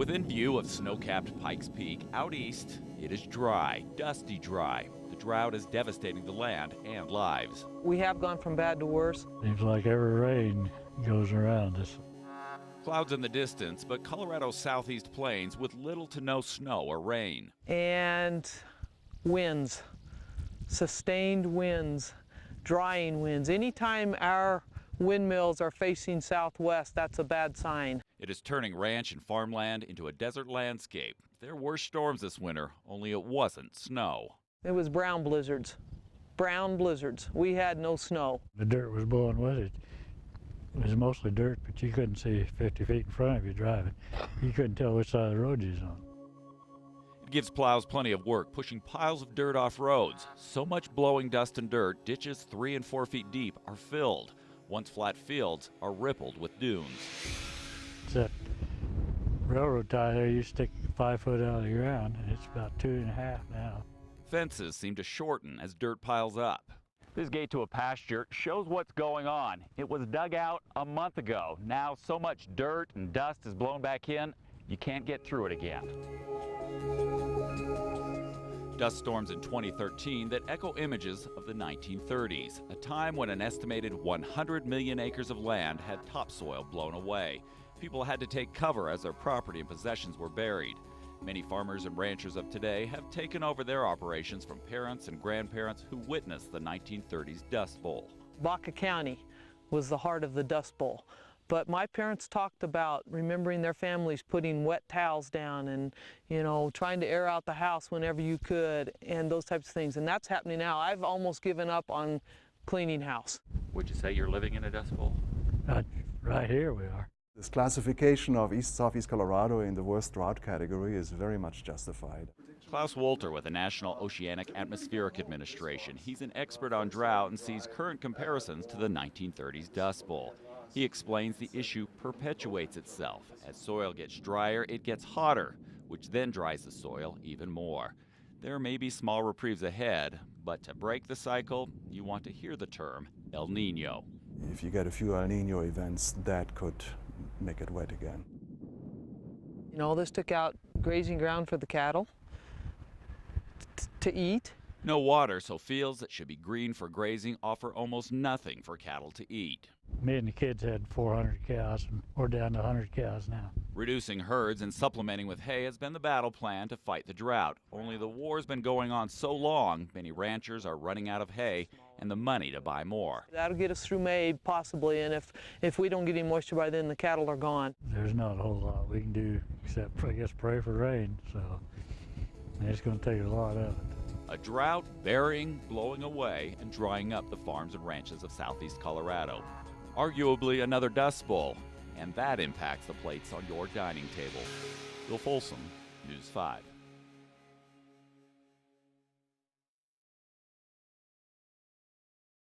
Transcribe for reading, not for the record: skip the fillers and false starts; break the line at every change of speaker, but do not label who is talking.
Within view of snow-capped Pikes Peak, out east, it is dry, dusty dry. The drought is devastating the land and lives.
We have gone from bad to worse.
Seems like every rain goes around us.
Clouds in the distance, but Colorado's southeast plains with little to no snow or rain.
And winds, sustained winds, drying winds. Anytime our windmills are facing southwest, that's a bad sign.
It is turning ranch and farmland into a desert landscape. There were storms this winter, only it wasn't snow.
It was brown blizzards. Brown blizzards. We had no snow.
The dirt was blowing with it. It was mostly dirt, but you couldn't see 50 feet in front of you driving. You couldn't tell which side of the road you was on.
It gives plows plenty of work, pushing piles of dirt off roads. So much blowing dust and dirt, ditches 3 and 4 feet deep are filled. Once flat fields are rippled with dunes.
It's that railroad tie there, you stick 5 foot out of the ground, and it's about 2.5 now.
Fences seem to shorten as dirt piles up. This gate to a pasture shows what's going on. It was dug out a month ago. Now so much dirt and dust is blown back in, you can't get through it again. Dust storms in 2013 that echo images of the 1930s, a time when an estimated 100 million acres of land had topsoil blown away. People had to take cover as their property and possessions were buried. Many farmers and ranchers of today have taken over their operations from parents and grandparents who witnessed the 1930s Dust Bowl.
Baca County was the heart of the Dust Bowl. But my parents talked about remembering their families putting wet towels down and, you know, trying to air out the house whenever you could and those types of things. And that's happening now. I've almost given up on cleaning house.
Would you say you're living in a Dust Bowl?
Right here we are.
This classification of Southeast Colorado in the worst drought category is very much justified.
Klaus Wolter with the National Oceanic Atmospheric Administration. He's an expert on drought and sees current comparisons to the 1930s Dust Bowl. He explains the issue perpetuates itself. As soil gets drier, it gets hotter, which then dries the soil even more. There may be small reprieves ahead, but to break the cycle, you want to hear the term El Nino.
If you get a few El Nino events, that could make it wet again.
You know, this took out grazing ground for the cattle to eat.
No water, so fields that should be green for grazing offer almost nothing for cattle to eat.
Me and the kids had 400 cows, and we're down to 100 cows now.
Reducing herds and supplementing with hay has been the battle plan to fight the drought. Only the war's been going on so long, many ranchers are running out of hay and the money to buy more.
That'll get us through May, possibly, and if we don't get any moisture by then, the cattle are gone.
There's not a whole lot we can do except, I guess, pray for rain, so it's going to take a lot of it.
A drought burying, blowing away, and drying up the farms and ranches of southeast Colorado. Arguably another Dust Bowl, and that impacts the plates on your dining table. Bill Folsom, News 5.